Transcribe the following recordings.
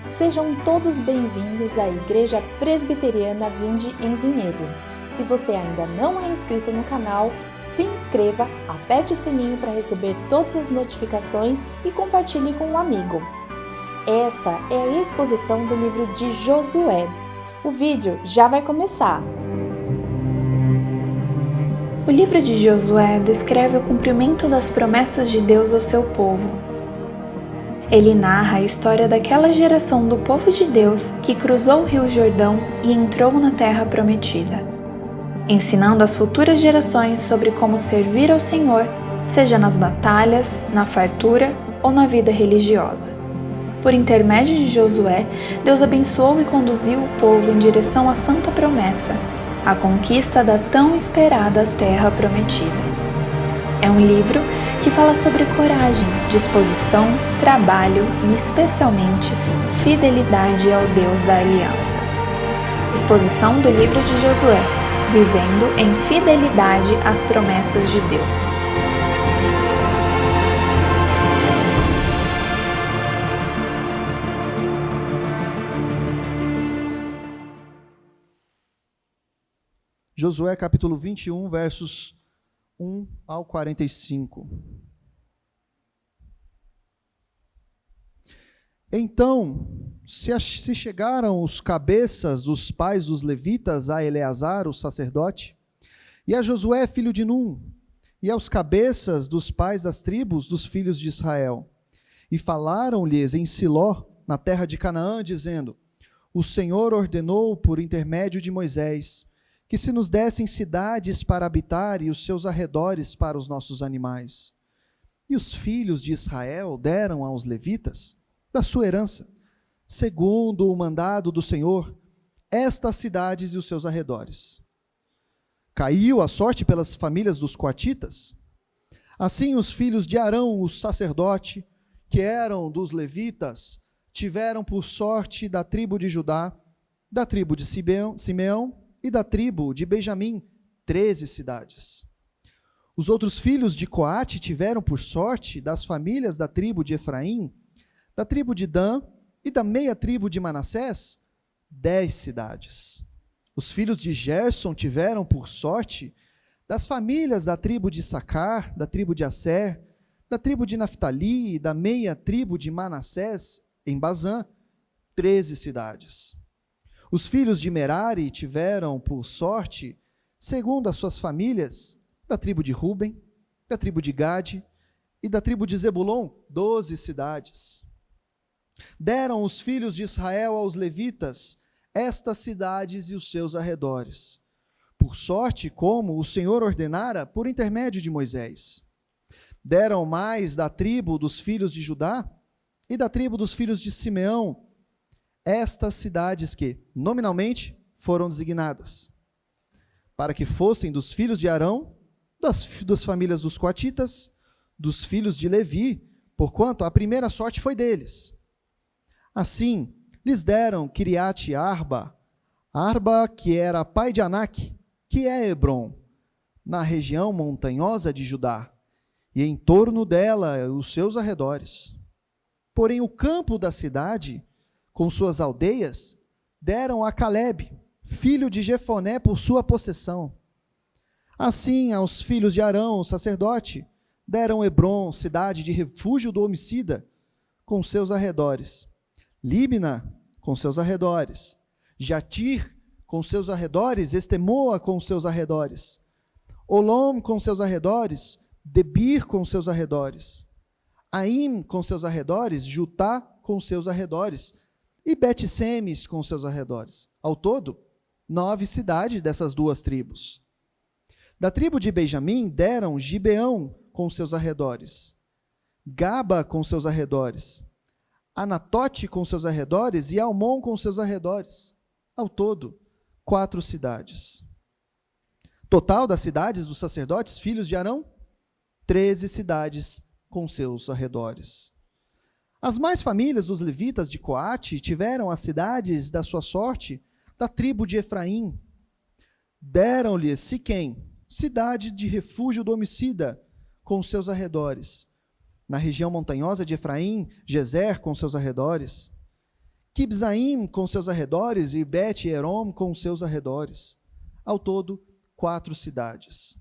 Sejam todos bem-vindos à Igreja Presbiteriana Vinde em Vinhedo. Se você ainda não é inscrito no canal, se inscreva, aperte o sininho para receber todas as notificações e compartilhe com um amigo. Esta é a exposição do livro de Josué. O vídeo já vai começar. O livro de Josué descreve o cumprimento das promessas de Deus ao seu povo. Ele narra a história daquela geração do povo de Deus que cruzou o Rio Jordão e entrou na Terra Prometida, ensinando às futuras gerações sobre como servir ao Senhor, seja nas batalhas, na fartura ou na vida religiosa. Por intermédio de Josué, Deus abençoou e conduziu o povo em direção à Santa Promessa, a conquista da tão esperada Terra Prometida. É um livro que fala sobre coragem, disposição, trabalho e, especialmente, fidelidade ao Deus da Aliança. Exposição do livro de Josué, vivendo em fidelidade às promessas de Deus. Josué capítulo 21, versos 1 ao 45. Então, se chegaram os cabeças dos pais dos levitas a Eleazar, o sacerdote, e a Josué, filho de Num, e aos cabeças dos pais das tribos dos filhos de Israel, e falaram-lhes em Siló, na terra de Canaã, dizendo: O Senhor ordenou por intermédio de Moisés que se nos dessem cidades para habitar e os seus arredores para os nossos animais. E os filhos de Israel deram aos levitas, da sua herança, segundo o mandado do Senhor, estas cidades e os seus arredores. Caiu a sorte pelas famílias dos coatitas. Assim os filhos de Arão, o sacerdote, que eram dos levitas, tiveram por sorte da tribo de Judá, da tribo de Simeão e da tribo de Benjamim, 13 cidades. Os outros filhos de Coate tiveram por sorte das famílias da tribo de Efraim, da tribo de Dan e da meia tribo de Manassés, 10 cidades. Os filhos de Gerson tiveram por sorte das famílias da tribo de Issacar, da tribo de Asser, da tribo de Naftali e da meia tribo de Manassés, em Bazã, 13 cidades. Os filhos de Merari tiveram por sorte, segundo as suas famílias, da tribo de Ruben, da tribo de Gade e da tribo de Zebulon, 12 cidades. Deram os filhos de Israel aos levitas estas cidades e os seus arredores, por sorte como o Senhor ordenara por intermédio de Moisés. Deram mais da tribo dos filhos de Judá e da tribo dos filhos de Simeão estas cidades que, nominalmente, foram designadas, para que fossem dos filhos de Arão, das famílias dos coatitas, dos filhos de Levi, porquanto a primeira sorte foi deles. Assim, lhes deram Kiriate Arba, que era pai de Anak, que é Hebron, na região montanhosa de Judá, e em torno dela os seus arredores. Porém, o campo da cidade, com suas aldeias, deram a Calebe, filho de Jefoné, por sua possessão. Assim, aos filhos de Arão, o sacerdote, deram Hebron, cidade de refúgio do homicida, com seus arredores, Líbina, com seus arredores, Jatir, com seus arredores, Estemoa, com seus arredores, Olom, com seus arredores, Debir, com seus arredores, Aim, com seus arredores, Jutá, com seus arredores, e Bet-Semes com seus arredores. Ao todo, 9 cidades dessas duas tribos. Da tribo de Benjamim deram Gibeão com seus arredores, Gaba com seus arredores, Anatote com seus arredores e Almon com seus arredores. Ao todo, 4 cidades. Total das cidades dos sacerdotes, filhos de Arão, 13 cidades com seus arredores. As mais famílias dos levitas de Coate tiveram as cidades da sua sorte da tribo de Efraim. Deram-lhes Siquém, cidade de refúgio do homicida, com seus arredores. Na região montanhosa de Efraim, Gezer com seus arredores. Quibzaim com seus arredores e Bet-Erom com seus arredores. Ao todo, 4 cidades.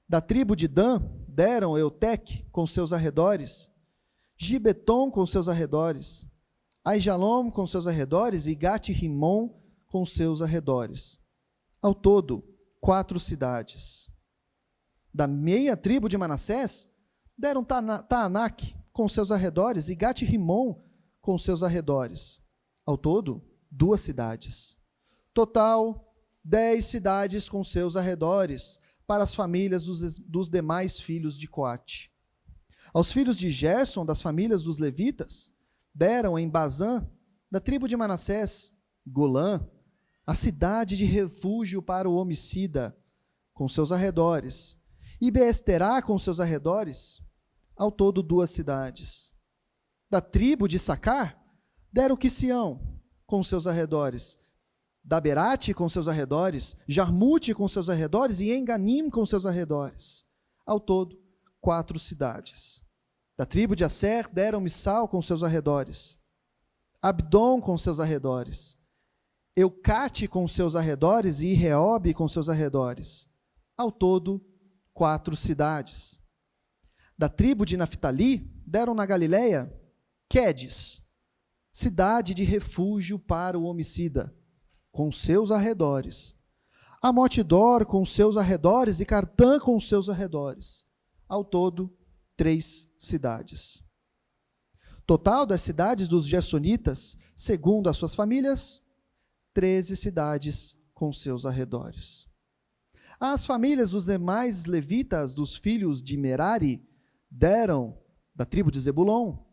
Da tribo de Dan, deram Eutec com seus arredores, Gibeton com seus arredores, Aijalom com seus arredores e Gat-Rimon com seus arredores. Ao todo, 4 cidades. Da meia tribo de Manassés, deram Taanac com seus arredores e Gat-Rimon com seus arredores. Ao todo, 2 cidades. Total, 10 cidades com seus arredores, para as famílias dos demais filhos de Coate. Aos filhos de Gerson, das famílias dos levitas, deram em Bazã, da tribo de Manassés, Golã, a cidade de refúgio para o homicida, com seus arredores, e Beesterá com seus arredores, ao todo 2 cidades. Da tribo de Sacar, deram Quisião, com seus arredores, Daberate com seus arredores, Jarmute com seus arredores e Enganim com seus arredores. Ao todo, 4 cidades. Da tribo de Asser, deram Missal com seus arredores, Abdom com seus arredores, Eucate com seus arredores e Reobe com seus arredores. Ao todo, 4 cidades. Da tribo de Naftali, deram na Galileia Quedes, cidade de refúgio para o homicida, com seus arredores. Amotidor com seus arredores e Cartã com seus arredores. Ao todo, 3 cidades. Total das cidades dos Gersonitas, segundo as suas famílias, 13 cidades com seus arredores. As famílias dos demais levitas, dos filhos de Merari, deram, da tribo de Zebulon,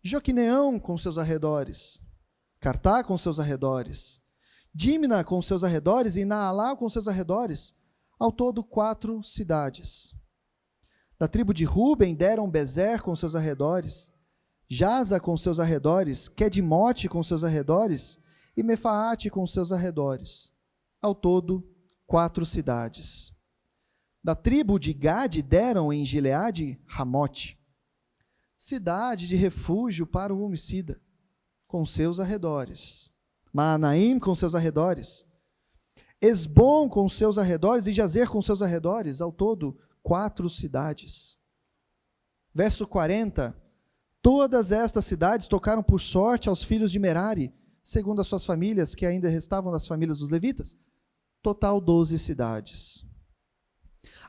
Joquineão com seus arredores, Cartá com seus arredores, Dímina com seus arredores e Naalá com seus arredores, ao todo 4 cidades. Da tribo de Ruben deram Bezer com seus arredores, Jaza com seus arredores, Quedimote com seus arredores e Mefaate com seus arredores. Ao todo, 4 cidades. Da tribo de Gade deram em Gileade Ramote, cidade de refúgio para o homicida, com seus arredores. Maanaim com seus arredores, Esbom com seus arredores e Jazer com seus arredores, ao todo 4 cidades. Verso 40, todas estas cidades tocaram por sorte aos filhos de Merari, segundo as suas famílias, que ainda restavam das famílias dos levitas, total 12 cidades.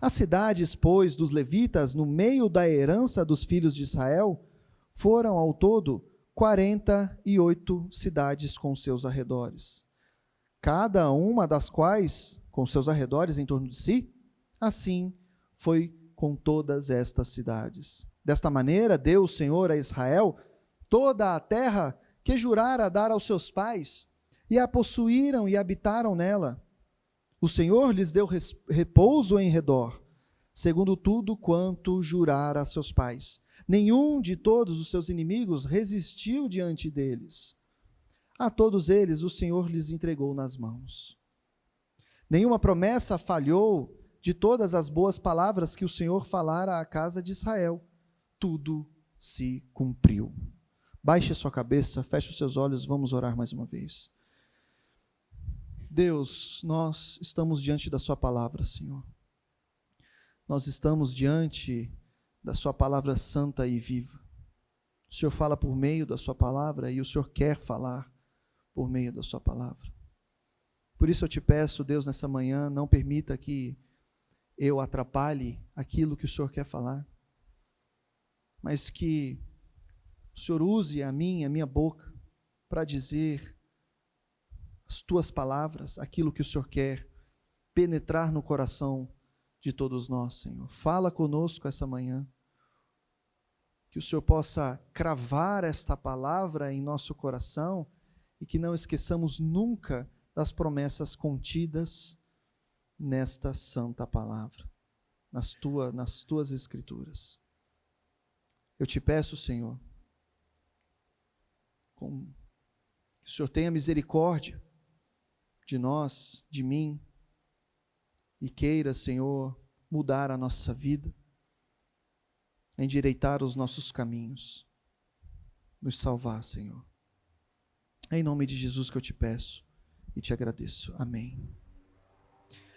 As cidades, pois, dos levitas, no meio da herança dos filhos de Israel, foram ao todo 48 cidades com seus arredores, cada uma das quais com seus arredores em torno de si. Assim foi com todas estas cidades. Desta maneira deu o Senhor a Israel toda a terra que jurara dar aos seus pais, e a possuíram e habitaram nela. O Senhor lhes deu repouso em redor, segundo tudo quanto jurara a seus pais. Nenhum de todos os seus inimigos resistiu diante deles. A todos eles o Senhor lhes entregou nas mãos. Nenhuma promessa falhou de todas as boas palavras que o Senhor falara à casa de Israel. Tudo se cumpriu. Baixe a sua cabeça, feche os seus olhos, vamos orar mais uma vez. Deus, nós estamos diante da sua palavra, Senhor. Nós estamos diante da sua palavra santa e viva. O Senhor fala por meio da sua palavra e o Senhor quer falar por meio da sua palavra. Por isso eu te peço, Deus, nessa manhã, não permita que eu atrapalhe aquilo que o Senhor quer falar, mas que o Senhor use a minha boca, para dizer as tuas palavras, aquilo que o Senhor quer penetrar no coração de todos nós, Senhor. Fala conosco essa manhã, que o Senhor possa cravar esta palavra em nosso coração e que não esqueçamos nunca das promessas contidas nesta santa palavra, nas tuas escrituras. Eu te peço, Senhor, que o Senhor tenha misericórdia de nós, de mim, e queira, Senhor, mudar a nossa vida, endireitar os nossos caminhos, nos salvar, Senhor. É em nome de Jesus que eu te peço e te agradeço. Amém.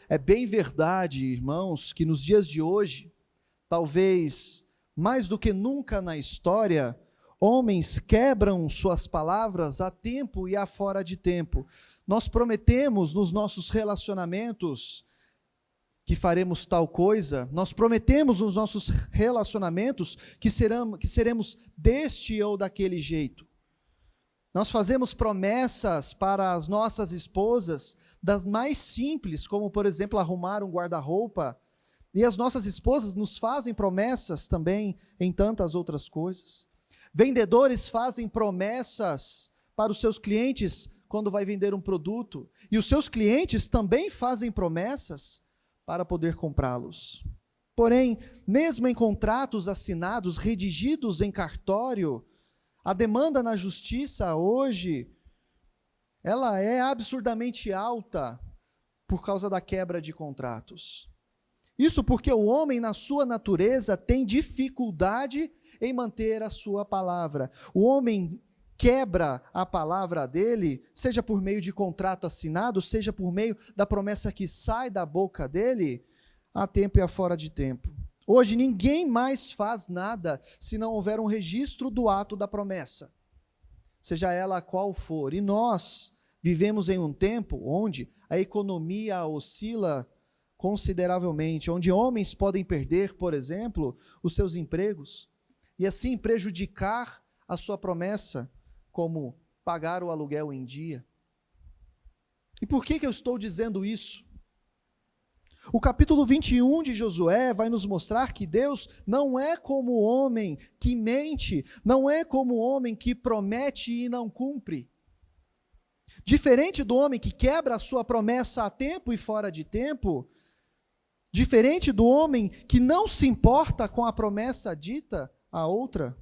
É bem verdade, irmãos, que nos dias de hoje, talvez mais do que nunca na história, homens quebram suas palavras a tempo e a fora de tempo. Nós prometemos nos nossos relacionamentos que faremos tal coisa, nós prometemos nos nossos relacionamentos que seremos deste ou daquele jeito. Nós fazemos promessas para as nossas esposas, das mais simples, como, por exemplo, arrumar um guarda-roupa, e as nossas esposas nos fazem promessas também em tantas outras coisas. Vendedores fazem promessas para os seus clientes quando vai vender um produto, e os seus clientes também fazem promessas para poder comprá-los. Porém, mesmo em contratos assinados, redigidos em cartório, a demanda na justiça hoje, ela é absurdamente alta por causa da quebra de contratos. Isso porque o homem, na sua natureza, tem dificuldade em manter a sua palavra. O homem quebra a palavra dele, seja por meio de contrato assinado, seja por meio da promessa que sai da boca dele, a tempo e a fora de tempo. Hoje ninguém mais faz nada se não houver um registro do ato da promessa, seja ela qual for. E nós vivemos em um tempo onde a economia oscila consideravelmente, onde homens podem perder, por exemplo, os seus empregos e assim prejudicar a sua promessa, como pagar o aluguel em dia. E por que eu estou dizendo isso? O capítulo 21 de Josué vai nos mostrar que Deus não é como o homem que mente, não é como o homem que promete e não cumpre. Diferente do homem que quebra a sua promessa a tempo e fora de tempo, diferente do homem que não se importa com a promessa dita a outra,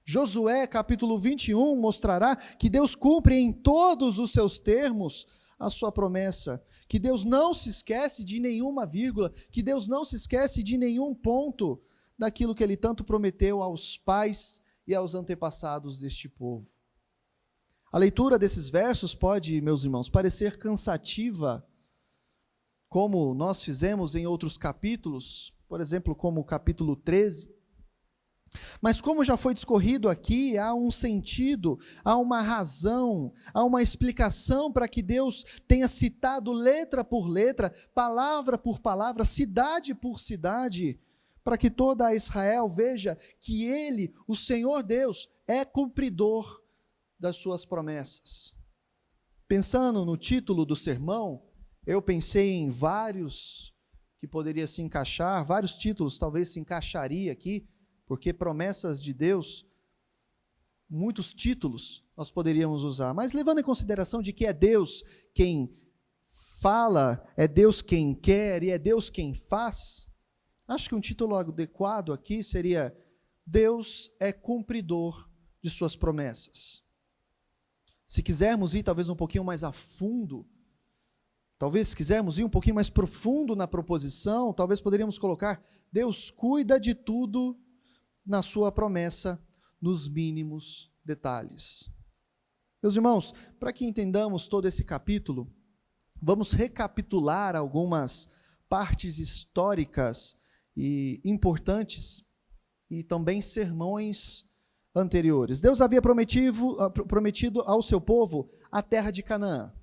Josué capítulo 21 mostrará que Deus cumpre em todos os seus termos a sua promessa, que Deus não se esquece de nenhuma vírgula, que Deus não se esquece de nenhum ponto daquilo que Ele tanto prometeu aos pais e aos antepassados deste povo. A leitura desses versos pode, meus irmãos, parecer cansativa, como nós fizemos em outros capítulos, por exemplo, como o capítulo 13, mas como já foi discorrido aqui, há um sentido, há uma razão, há uma explicação para que Deus tenha citado letra por letra, palavra por palavra, cidade por cidade, para que toda a Israel veja que Ele, o Senhor Deus, é cumpridor das suas promessas. Pensando no título do sermão, eu pensei em vários que poderia se encaixar, vários títulos talvez se encaixaria aqui, porque promessas de Deus, muitos títulos nós poderíamos usar, mas levando em consideração de que é Deus quem fala, é Deus quem quer e é Deus quem faz, acho que um título adequado aqui seria: Deus é cumpridor de suas promessas. Se quisermos ir talvez um pouquinho mais a fundo, talvez se quisermos ir um pouquinho mais profundo na proposição, talvez poderíamos colocar: Deus cuida de tudo na sua promessa, nos mínimos detalhes. Meus irmãos, para que entendamos todo esse capítulo, vamos recapitular algumas partes históricas e importantes e também sermões anteriores. Deus havia prometido ao seu povo a terra de Canaã.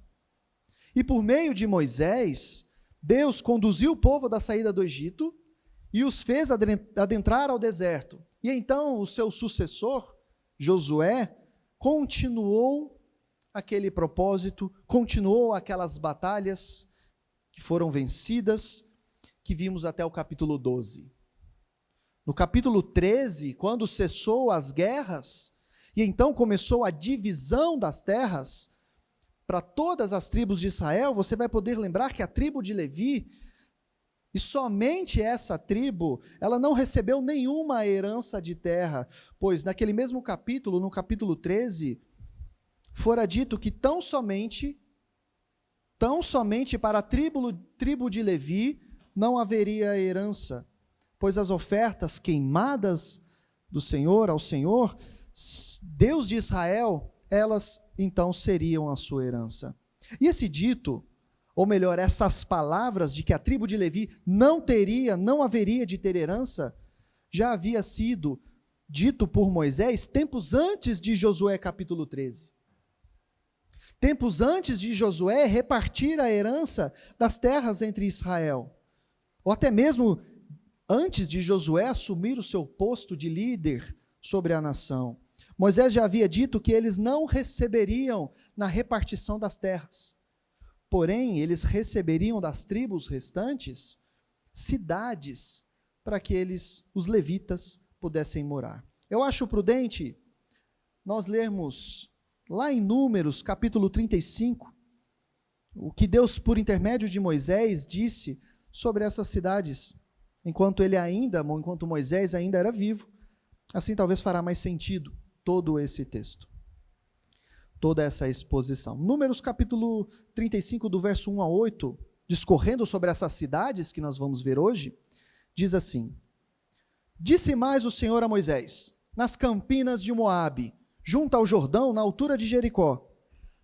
E por meio de Moisés, Deus conduziu o povo da saída do Egito e os fez adentrar ao deserto. E então o seu sucessor, Josué, continuou aquele propósito, continuou aquelas batalhas que foram vencidas, que vimos até o capítulo 12. No capítulo 13, quando cessou as guerras, e então começou a divisão das terras para todas as tribos de Israel, você vai poder lembrar que a tribo de Levi, e somente essa tribo, ela não recebeu nenhuma herança de terra, pois naquele mesmo capítulo, no capítulo 13, fora dito que tão somente para a tribo de Levi não haveria herança, pois as ofertas queimadas do Senhor ao Senhor, Deus de Israel elas então seriam a sua herança. E esse dito, ou melhor, essas palavras de que a tribo de Levi não haveria de ter herança, já havia sido dito por Moisés tempos antes de Josué capítulo 13. Tempos antes de Josué repartir a herança das terras entre Israel. Ou até mesmo antes de Josué assumir o seu posto de líder sobre a nação. Moisés já havia dito que eles não receberiam na repartição das terras. Porém, eles receberiam das tribos restantes cidades para que os levitas, pudessem morar. Eu acho prudente nós lermos lá em Números, capítulo 35, o que Deus, por intermédio de Moisés, disse sobre essas cidades, enquanto Moisés ainda era vivo. Assim talvez fará mais sentido todo esse texto, toda essa exposição. Números capítulo 35, do verso 1 a 8, discorrendo sobre essas cidades que nós vamos ver hoje, diz assim: Disse mais o Senhor a Moisés, nas campinas de Moabe, junto ao Jordão, na altura de Jericó,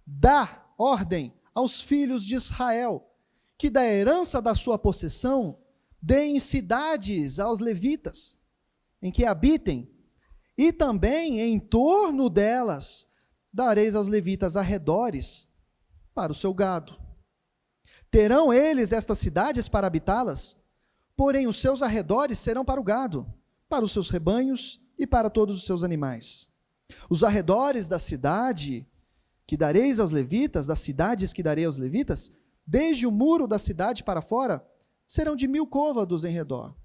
dá ordem aos filhos de Israel, que da herança da sua possessão, deem cidades aos levitas, em que habitem, e também em torno delas dareis aos levitas arredores para o seu gado. Terão eles estas cidades para habitá-las, porém os seus arredores serão para o gado, para os seus rebanhos e para todos os seus animais. Os arredores da cidade que dareis aos levitas, das cidades que darei aos levitas, desde o muro da cidade para fora, serão de 1000 côvados em redor.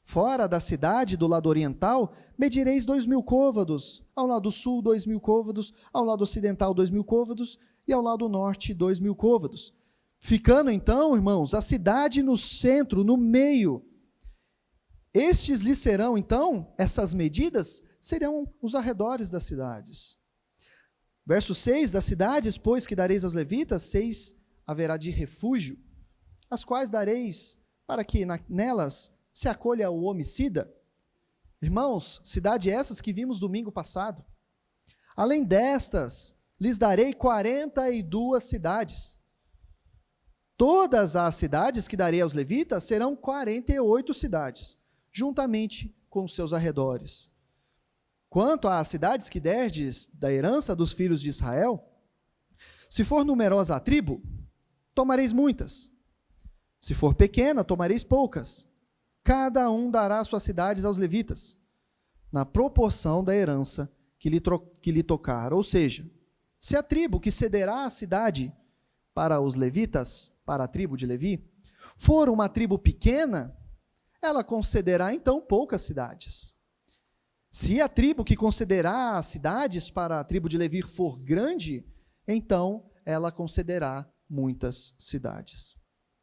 Fora da cidade, do lado oriental, medireis 2000 côvados, ao lado sul 2000 côvados, ao lado ocidental 2000 côvados, e ao lado norte 2000 côvados. Ficando então, irmãos, a cidade no centro, no meio. Estes lhes serão, então, essas medidas, serão os arredores das cidades. Verso 6, das cidades, pois, que dareis aos levitas, 6 haverá de refúgio, as quais dareis para que nelas se acolha o homicida. Irmãos, cidade essas que vimos domingo passado. Além destas, lhes darei 42 cidades. Todas as cidades que darei aos levitas serão 48 cidades, juntamente com os seus arredores. Quanto às cidades que derdes da herança dos filhos de Israel, se for numerosa a tribo, tomareis muitas. Se for pequena, tomareis poucas. Cada um dará suas cidades aos levitas, na proporção da herança que lhe tocar. Ou seja, se a tribo que cederá a cidade para os levitas, para a tribo de Levi, for uma tribo pequena, ela concederá então poucas cidades. Se a tribo que concederá as cidades para a tribo de Levi for grande, então ela concederá muitas cidades.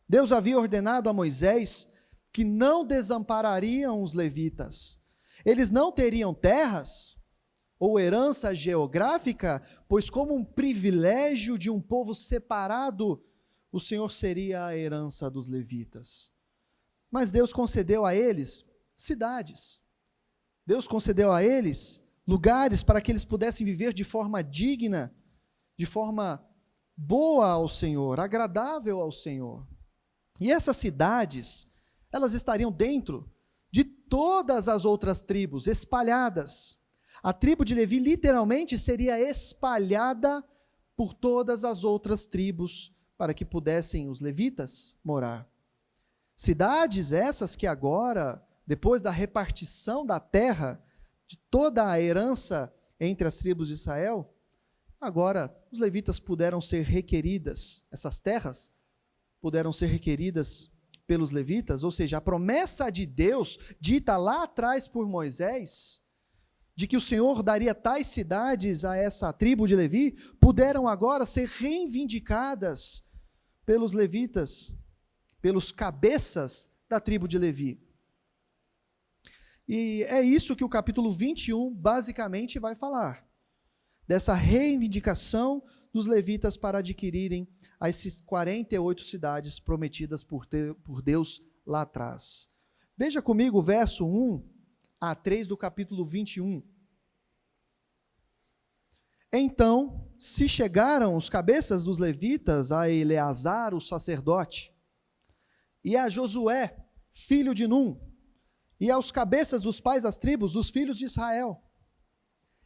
Deus havia ordenado a Moisés que não desamparariam os levitas. Eles não teriam terras ou herança geográfica, pois como um privilégio de um povo separado, o Senhor seria a herança dos levitas. Mas Deus concedeu a eles cidades. Deus concedeu a eles lugares para que eles pudessem viver de forma digna, de forma boa ao Senhor, agradável ao Senhor. E essas cidades, elas estariam dentro de todas as outras tribos, espalhadas. A tribo de Levi literalmente seria espalhada por todas as outras tribos, para que pudessem os levitas morar. Cidades essas que agora, depois da repartição da terra, de toda a herança entre as tribos de Israel, agora os levitas puderam ser requeridas, essas terras puderam ser requeridas pelos levitas, ou seja, a promessa de Deus, dita lá atrás por Moisés, de que o Senhor daria tais cidades a essa tribo de Levi, puderam agora ser reivindicadas pelos levitas, pelos cabeças da tribo de Levi. E é isso que o capítulo 21 basicamente vai falar, dessa reivindicação dos levitas para adquirirem as 48 cidades prometidas por Deus lá atrás. Veja comigo o verso 1 a 3 do capítulo 21. Então se chegaram os cabeças dos levitas a Eleazar, o sacerdote, e a Josué, filho de Num, e aos cabeças dos pais das tribos, dos filhos de Israel,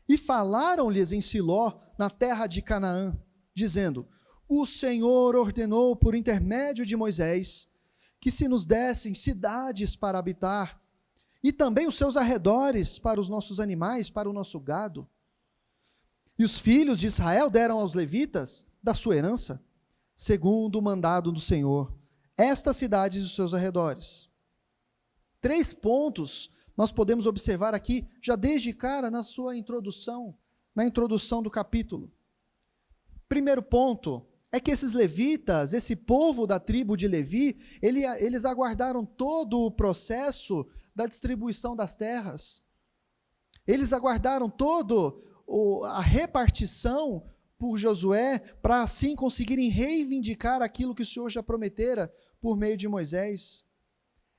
e falaram-lhes em Siló, na terra de Canaã, dizendo: o Senhor ordenou por intermédio de Moisés que se nos dessem cidades para habitar, e também os seus arredores para os nossos animais, para o nosso gado. E os filhos de Israel deram aos levitas da sua herança, segundo o mandado do Senhor, estas cidades e os seus arredores. 3 pontos nós podemos observar aqui, já desde cara na sua introdução, na introdução do capítulo. Primeiro ponto é que esses levitas, esse povo da tribo de Levi, eles aguardaram todo o processo da distribuição das terras. Eles aguardaram todo a repartição por Josué, para assim conseguirem reivindicar aquilo que o Senhor já prometera por meio de Moisés.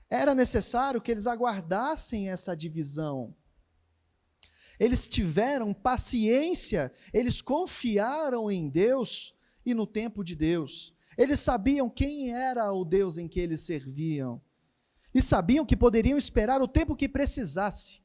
Era necessário que eles aguardassem essa divisão. Eles tiveram paciência, eles confiaram em Deus e no tempo de Deus. Eles sabiam quem era o Deus em que eles serviam, e sabiam que poderiam esperar o tempo que precisasse.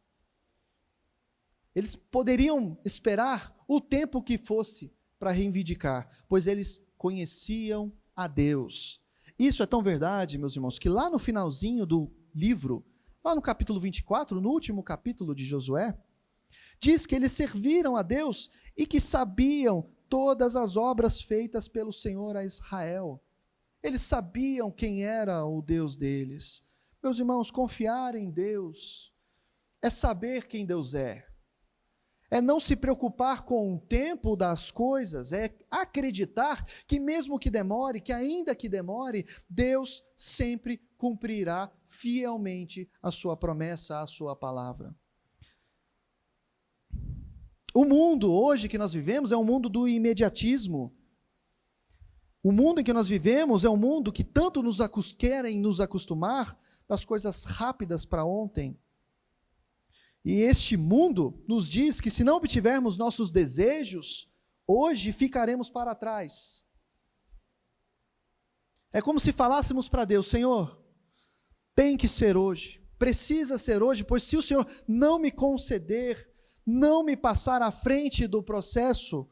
Eles poderiam esperar o tempo que fosse para reivindicar, pois eles conheciam a Deus. Isso é tão verdade, meus irmãos, que lá no finalzinho do livro, lá no capítulo 24, no último capítulo de Josué, diz que eles serviram a Deus e que sabiam todas as obras feitas pelo Senhor a Israel. Eles sabiam quem era o Deus deles. Meus irmãos, confiar em Deus é saber quem Deus é não se preocupar com o tempo das coisas, é acreditar que mesmo que demore, que ainda que demore, Deus sempre cumprirá fielmente a sua promessa, a sua palavra. O mundo hoje que nós vivemos é um mundo do imediatismo. O mundo em que nós vivemos é um mundo que tanto querem nos acostumar das coisas rápidas para ontem. E este mundo nos diz que se não obtivermos nossos desejos, hoje ficaremos para trás. É como se falássemos para Deus: Senhor, tem que ser hoje, precisa ser hoje, pois se o Senhor não me conceder, não me passar à frente do processo,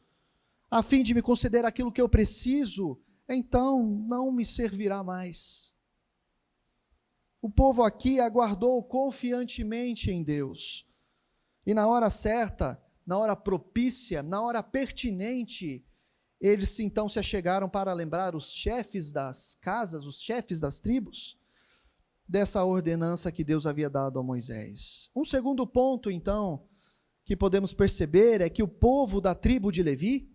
a fim de me conceder aquilo que eu preciso, então não me servirá mais. O povo aqui aguardou confiantemente em Deus. E na hora certa, na hora propícia, na hora pertinente, eles então se achegaram para lembrar os chefes das casas, os chefes das tribos, dessa ordenança que Deus havia dado a Moisés. Um segundo ponto, então, que podemos perceber é que o povo da tribo de Levi,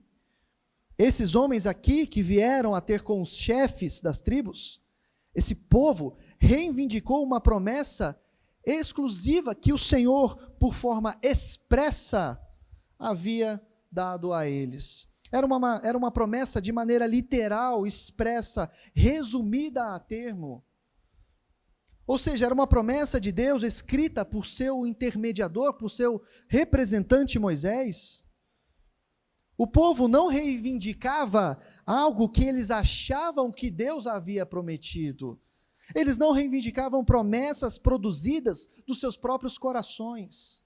esses homens aqui que vieram a ter com os chefes das tribos, esse povo reivindicou uma promessa exclusiva que o Senhor, por forma expressa, havia dado a eles. Era uma promessa de maneira literal, expressa, resumida a termo. Ou seja, era uma promessa de Deus escrita por seu intermediador, por seu representante Moisés. O povo não reivindicava algo que eles achavam que Deus havia prometido. Eles não reivindicavam promessas produzidas dos seus próprios corações.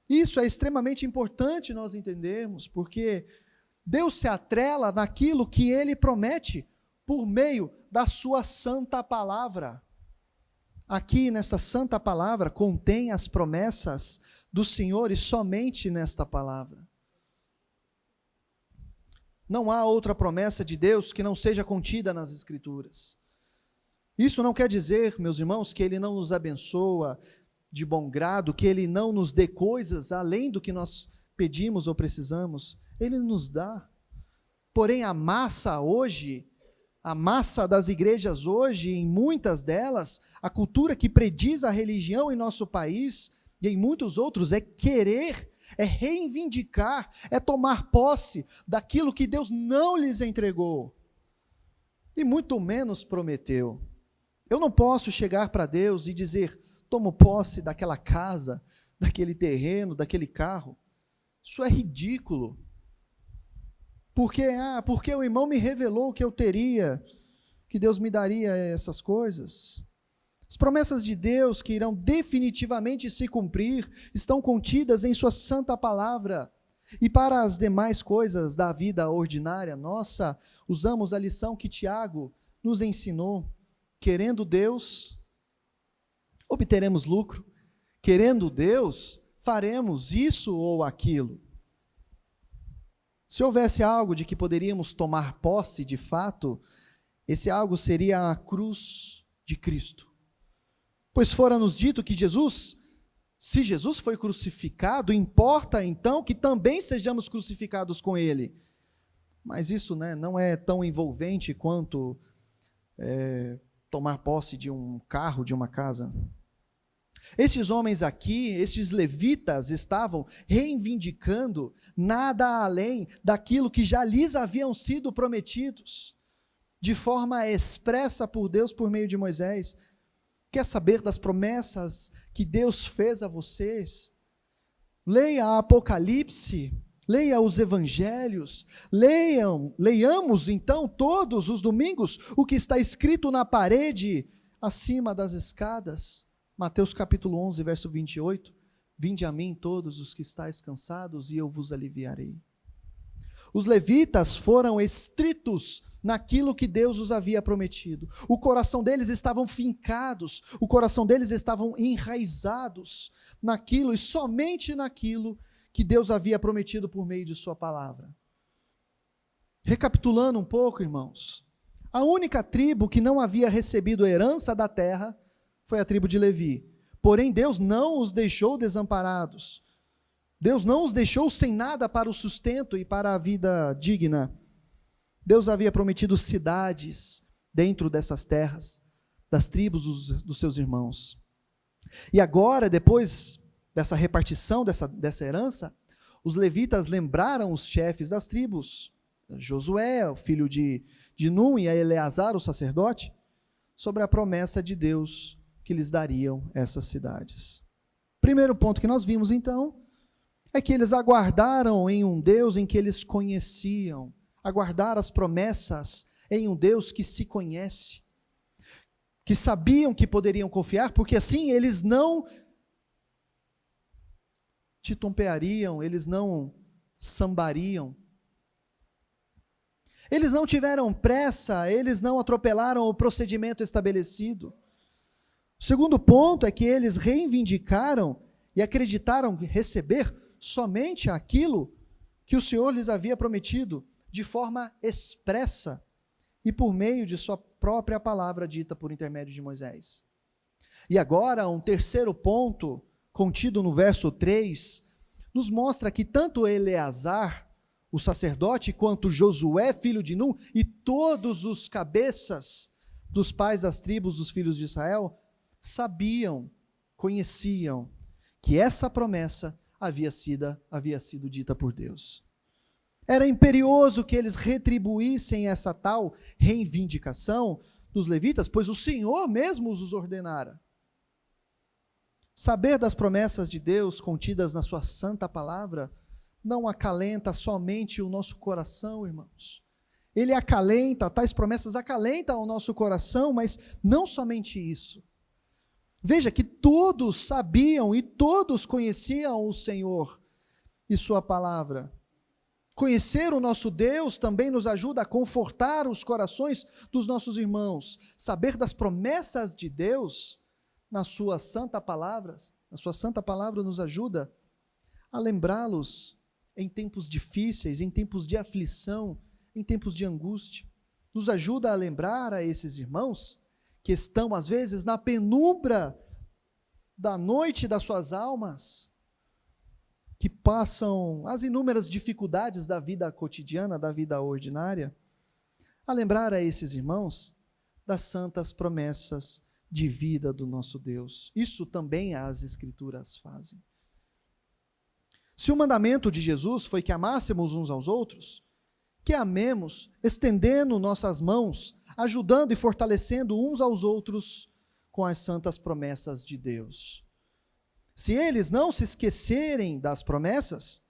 Isso é extremamente importante nós entendermos, porque Deus se atrela naquilo que Ele promete por meio da sua santa palavra. Aqui nessa santa palavra contém as promessas do Senhor e somente nesta palavra. Não há outra promessa de Deus que não seja contida nas Escrituras. Isso não quer dizer, meus irmãos, que Ele não nos abençoa de bom grado, que Ele não nos dê coisas além do que nós pedimos ou precisamos. Ele nos dá. Porém, a massa hoje, a massa das igrejas hoje, em muitas delas, a cultura que prediz a religião em nosso país e em muitos outros é querer, é reivindicar, é tomar posse daquilo que Deus não lhes entregou e muito menos prometeu. Eu não posso chegar para Deus e dizer: tomo posse daquela casa, daquele terreno, daquele carro. Isso é ridículo. Porque o irmão me revelou que eu teria, que Deus me daria essas coisas. As promessas de Deus que irão definitivamente se cumprir estão contidas em sua santa palavra. E para as demais coisas da vida ordinária nossa, usamos a lição que Tiago nos ensinou. Querendo Deus, obteremos lucro. Querendo Deus, faremos isso ou aquilo. Se houvesse algo de que poderíamos tomar posse de fato, esse algo seria a cruz de Cristo. Pois fora-nos dito que se Jesus foi crucificado, importa então que também sejamos crucificados com Ele. Mas isso, não é tão envolvente quanto tomar posse de um carro, de uma casa. Estes homens aqui, estes levitas, estavam reivindicando nada além daquilo que já lhes haviam sido prometidos, de forma expressa por Deus por meio de Moisés. Quer saber das promessas que Deus fez a vocês? Leia a Apocalipse, leia os Evangelhos, leiamos então todos os domingos o que está escrito na parede acima das escadas. Mateus capítulo 11, verso 28, vinde a mim todos os que estáis cansados e eu vos aliviarei. Os levitas foram estritos naquilo que Deus os havia prometido. O coração deles estavam fincados, o coração deles estavam enraizados naquilo e somente naquilo que Deus havia prometido por meio de sua palavra. Recapitulando um pouco, irmãos, a única tribo que não havia recebido a herança da terra foi a tribo de Levi. Porém, Deus não os deixou desamparados. Deus não os deixou sem nada para o sustento e para a vida digna. Deus havia prometido cidades dentro dessas terras, das tribos dos seus irmãos. E agora, depois dessa repartição, dessa herança, os levitas lembraram os chefes das tribos, Josué, o filho de Num, e a Eleazar, o sacerdote, sobre a promessa de Deus que lhes dariam essas cidades. Primeiro ponto que nós vimos, então, é que eles aguardaram em um Deus em que eles conheciam, aguardar as promessas em um Deus que se conhece, que sabiam que poderiam confiar, porque assim eles não titubeariam, eles não sambariam, eles não tiveram pressa, eles não atropelaram o procedimento estabelecido. O segundo ponto é que eles reivindicaram e acreditaram receber somente aquilo que o Senhor lhes havia prometido, de forma expressa e por meio de sua própria palavra dita por intermédio de Moisés. E agora, um terceiro ponto, contido no verso 3, nos mostra que tanto Eleazar, o sacerdote, quanto Josué, filho de Num, e todos os cabeças dos pais das tribos dos filhos de Israel, sabiam, conheciam, que essa promessa havia sido dita por Deus. Era imperioso que eles retribuíssem essa tal reivindicação dos levitas, pois o Senhor mesmo os ordenara. Saber das promessas de Deus contidas na sua santa palavra não acalenta somente o nosso coração, irmãos. Ele acalenta, tais promessas acalentam o nosso coração, mas não somente isso. Veja que todos sabiam e todos conheciam o Senhor e sua palavra. Conhecer o nosso Deus também nos ajuda a confortar os corações dos nossos irmãos. Saber das promessas de Deus na sua santa palavra nos ajuda a lembrá-los em tempos difíceis, em tempos de aflição, em tempos de angústia. Nos ajuda a lembrar a esses irmãos que estão, às vezes, na penumbra da noite das suas almas, que passam as inúmeras dificuldades da vida cotidiana, da vida ordinária, a lembrar a esses irmãos das santas promessas de vida do nosso Deus. Isso também as Escrituras fazem. Se o mandamento de Jesus foi que amássemos uns aos outros, que amemos, estendendo nossas mãos, ajudando e fortalecendo uns aos outros com as santas promessas de Deus. Se eles não se esquecerem das promessas,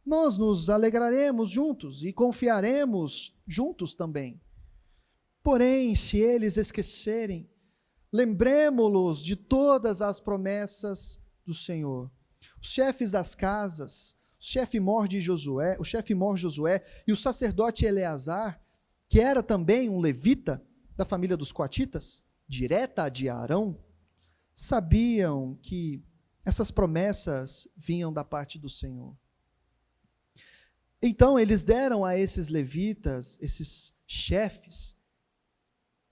nós nos alegraremos juntos e confiaremos juntos também. Porém, se eles esquecerem, lembremo-los de todas as promessas do Senhor. Os chefes das casas, o chefe mor Josué e o sacerdote Eleazar, que era também um levita da família dos coatitas, direta de Arão, sabiam que essas promessas vinham da parte do Senhor. Então eles deram a esses levitas, esses chefes,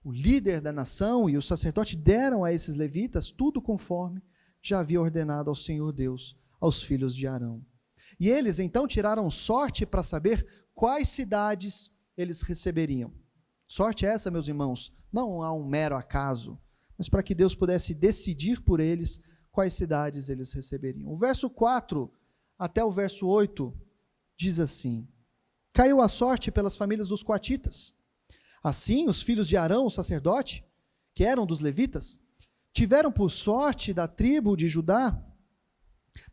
o líder da nação e o sacerdote deram a esses levitas tudo conforme já havia ordenado ao Senhor Deus, aos filhos de Arão. E eles então tiraram sorte para saber quais cidades eles receberiam. Sorte essa, meus irmãos, não há um mero acaso, mas para que Deus pudesse decidir por eles quais cidades eles receberiam. O verso 4 até o verso 8 diz assim: caiu a sorte pelas famílias dos coatitas. Assim, os filhos de Arão, o sacerdote, que eram dos levitas, tiveram por sorte da tribo de Judá,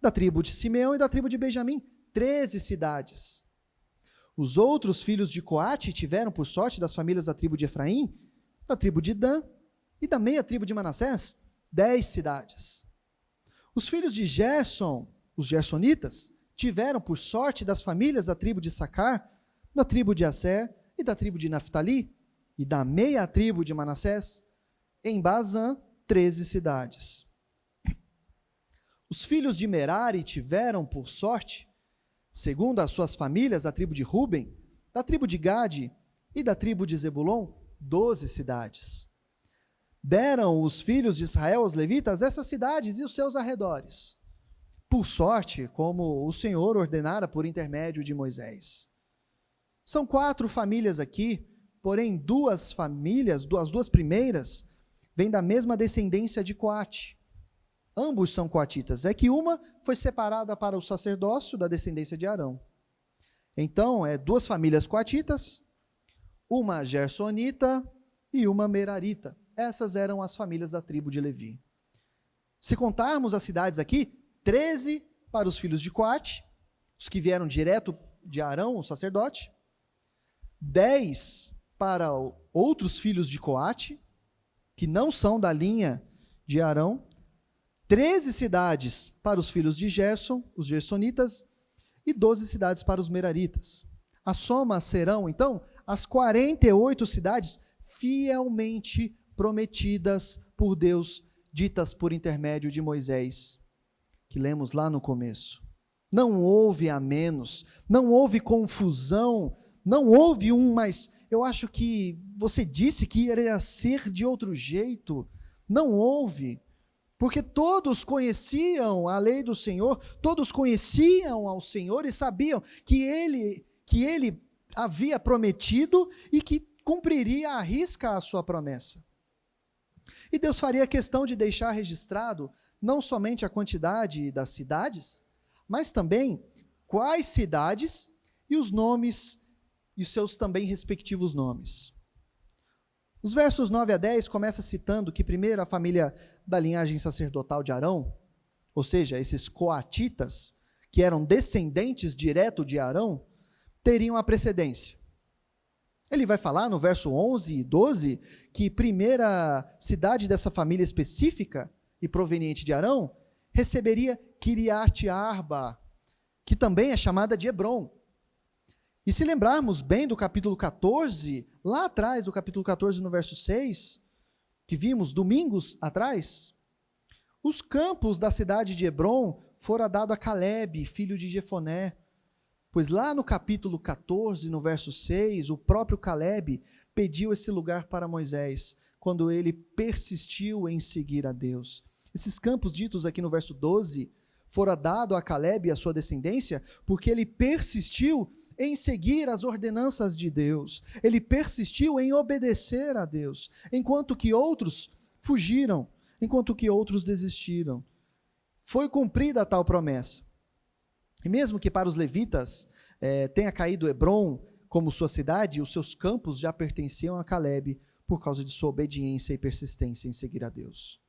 da tribo de Simeão e da tribo de Benjamim, 13 cidades. Os outros filhos de Coate tiveram por sorte das famílias da tribo de Efraim, da tribo de Dan e da meia tribo de Manassés, 10 cidades. Os filhos de Gerson, os gersonitas, tiveram por sorte das famílias da tribo de Issacar, da tribo de Asser e da tribo de Naftali, e da meia tribo de Manassés, em Bazã, 13 cidades. Os filhos de Merari tiveram por sorte, segundo as suas famílias, da tribo de Ruben, da tribo de Gade e da tribo de Zebulon, 12 cidades. Deram os filhos de Israel aos levitas essas cidades e os seus arredores, por sorte, como o Senhor ordenara por intermédio de Moisés. São 4 famílias aqui, porém duas famílias, as duas primeiras, vêm da mesma descendência de Coate. Ambos são coatitas. É que uma foi separada para o sacerdócio da descendência de Arão. Então, 2 famílias coatitas, uma gersonita e uma merarita. Essas eram as famílias da tribo de Levi. Se contarmos as cidades aqui, 13 para os filhos de Coate, os que vieram direto de Arão, o sacerdote, 10 para outros filhos de Coate, que não são da linha de Arão, 13 cidades para os filhos de Gerson, os gersonitas, e 12 cidades para os meraritas. A soma serão, então, as 48 cidades fielmente prometidas por Deus, ditas por intermédio de Moisés, que lemos lá no começo. Não houve a menos, não houve confusão, não houve mas eu acho que você disse que iria ser de outro jeito. Não houve, porque todos conheciam a lei do Senhor, todos conheciam ao Senhor e sabiam que ele havia prometido e que cumpriria à risca a sua promessa. E Deus faria questão de deixar registrado não somente a quantidade das cidades, mas também quais cidades e os nomes e seus também respectivos nomes. Os versos 9 a 10 começa citando que primeiro a família da linhagem sacerdotal de Arão, ou seja, esses coatitas, que eram descendentes direto de Arão, teriam a precedência. Ele vai falar no verso 11 e 12 que primeira cidade dessa família específica e proveniente de Arão receberia Kiriat Arba, que também é chamada de Hebron. E se lembrarmos bem do capítulo 14, lá atrás, do capítulo 14, no verso 6, que vimos domingos atrás, os campos da cidade de Hebron foram dados a Calebe, filho de Jefoné, pois lá no capítulo 14, no verso 6, o próprio Calebe pediu esse lugar para Moisés, quando ele persistiu em seguir a Deus. Esses campos ditos aqui no verso 12, fora dado a Calebe e a sua descendência, porque ele persistiu em seguir as ordenanças de Deus, ele persistiu em obedecer a Deus, enquanto que outros fugiram, enquanto que outros desistiram. Foi cumprida a tal promessa. E mesmo que para os levitas tenha caído Hebron como sua cidade, os seus campos já pertenciam a Calebe por causa de sua obediência e persistência em seguir a Deus.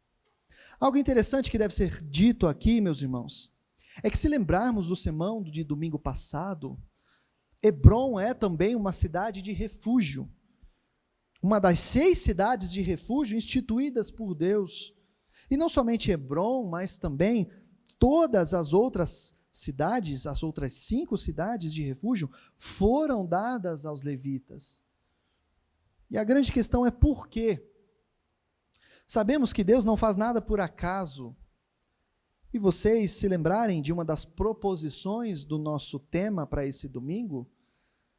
Algo interessante que deve ser dito aqui, meus irmãos, é que, se lembrarmos do sermão de domingo passado, Hebrom é também uma cidade de refúgio, uma das 6 cidades de refúgio instituídas por Deus. E não somente Hebrom, mas também todas as outras cidades, as outras 5 cidades de refúgio, foram dadas aos levitas. E a grande questão é por quê? Sabemos que Deus não faz nada por acaso. E vocês se lembrarem de uma das proposições do nosso tema para esse domingo,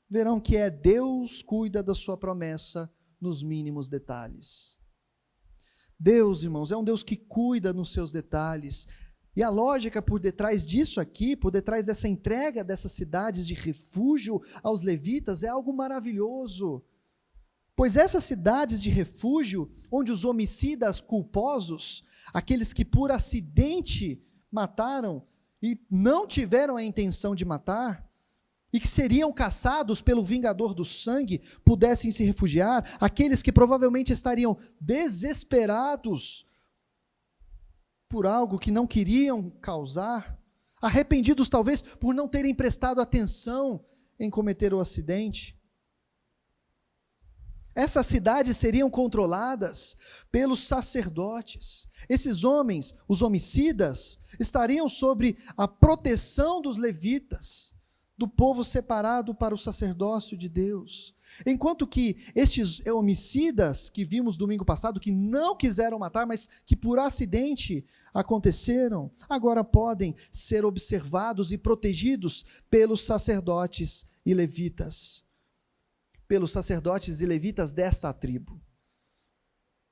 verão que é Deus cuida da sua promessa nos mínimos detalhes. Deus, irmãos, é um Deus que cuida nos seus detalhes. E a lógica por detrás disso aqui, por detrás dessa entrega dessas cidades de refúgio aos levitas, é algo maravilhoso. Pois essas cidades de refúgio, onde os homicidas culposos, aqueles que por acidente mataram e não tiveram a intenção de matar, e que seriam caçados pelo vingador do sangue, pudessem se refugiar, aqueles que provavelmente estariam desesperados por algo que não queriam causar, arrependidos talvez por não terem prestado atenção em cometer o acidente. Essas cidades seriam controladas pelos sacerdotes. Esses homens, os homicidas, estariam sob a proteção dos levitas, do povo separado para o sacerdócio de Deus. Enquanto que estes homicidas que vimos domingo passado, que não quiseram matar, mas que por acidente aconteceram, agora podem ser observados e protegidos pelos sacerdotes e levitas. Pelos sacerdotes e levitas dessa tribo.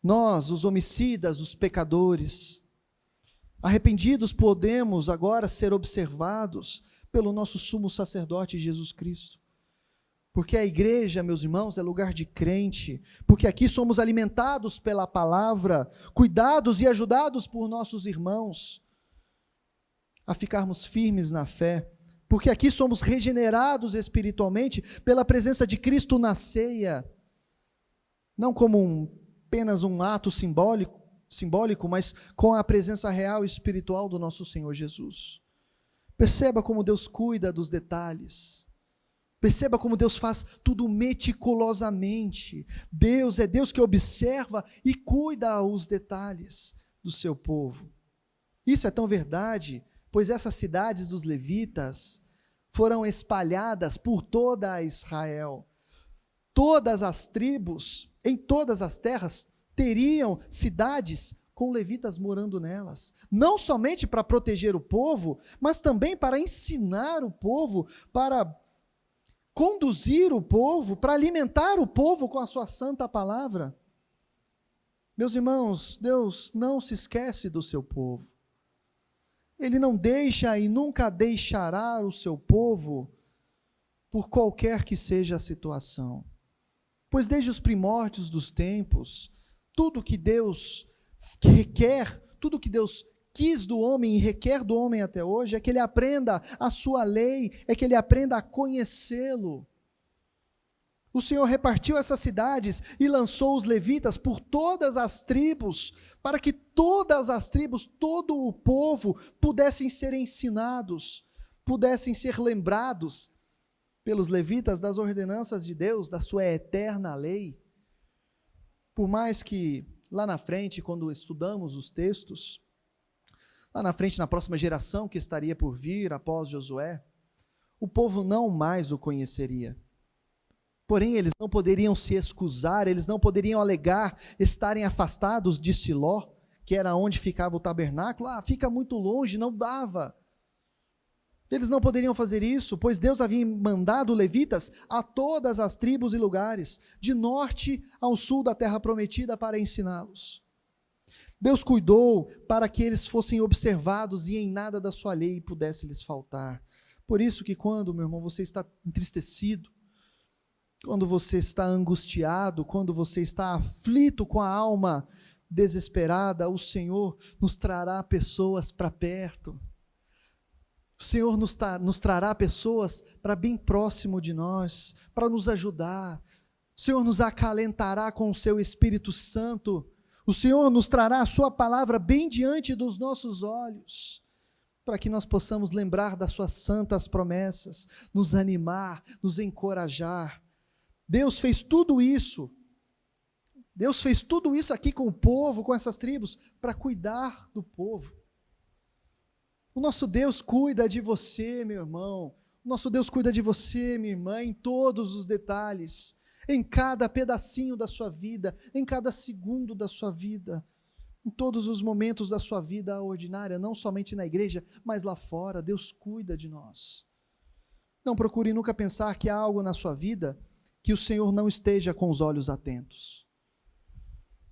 Nós, os homicidas, os pecadores, arrependidos, podemos agora ser observados pelo nosso sumo sacerdote Jesus Cristo. Porque a igreja, meus irmãos, é lugar de crente, porque aqui somos alimentados pela palavra, cuidados e ajudados por nossos irmãos a ficarmos firmes na fé, porque aqui somos regenerados espiritualmente pela presença de Cristo na ceia, não como apenas um ato simbólico, mas com a presença real e espiritual do nosso Senhor Jesus. Perceba como Deus cuida dos detalhes. Perceba como Deus faz tudo meticulosamente. Deus é Deus que observa e cuida os detalhes do seu povo. Isso é tão verdade, pois essas cidades dos levitas foram espalhadas por toda Israel. Todas as tribos, em todas as terras, teriam cidades com levitas morando nelas, não somente para proteger o povo, mas também para ensinar o povo, para conduzir o povo, para alimentar o povo com a sua santa palavra. Meus irmãos, Deus não se esquece do seu povo. Ele não deixa e nunca deixará o seu povo por qualquer que seja a situação. Pois desde os primórdios dos tempos, tudo que Deus requer, tudo que Deus quis do homem e requer do homem até hoje, é que ele aprenda a sua lei, é que ele aprenda a conhecê-lo. O Senhor repartiu essas cidades e lançou os levitas por todas as tribos, para que todas as tribos, todo o povo, pudessem ser ensinados, pudessem ser lembrados pelos levitas das ordenanças de Deus, da sua eterna lei. Por mais que lá na frente, quando estudamos os textos, lá na frente, na próxima geração que estaria por vir após Josué, o povo não mais o conheceria. Porém, eles não poderiam se excusar, eles não poderiam alegar estarem afastados de Siló, que era onde ficava o tabernáculo. Fica muito longe, não dava. Eles não poderiam fazer isso, pois Deus havia mandado levitas a todas as tribos e lugares, de norte ao sul da terra prometida, para ensiná-los. Deus cuidou para que eles fossem observados e em nada da sua lei pudesse lhes faltar. Por isso que quando, meu irmão, você está entristecido, quando você está angustiado, quando você está aflito com a alma desesperada, o Senhor nos trará pessoas para perto. O Senhor nos trará pessoas para bem próximo de nós, para nos ajudar. O Senhor nos acalentará com o seu Espírito Santo. O Senhor nos trará a sua palavra bem diante dos nossos olhos, para que nós possamos lembrar das suas santas promessas, nos animar, nos encorajar. Deus fez tudo isso. Deus fez tudo isso aqui com o povo, com essas tribos, para cuidar do povo. O nosso Deus cuida de você, meu irmão. O nosso Deus cuida de você, minha irmã, em todos os detalhes, em cada pedacinho da sua vida, em cada segundo da sua vida, em todos os momentos da sua vida ordinária, não somente na igreja, mas lá fora. Deus cuida de nós. Não procure nunca pensar que há algo na sua vida que o Senhor não esteja com os olhos atentos.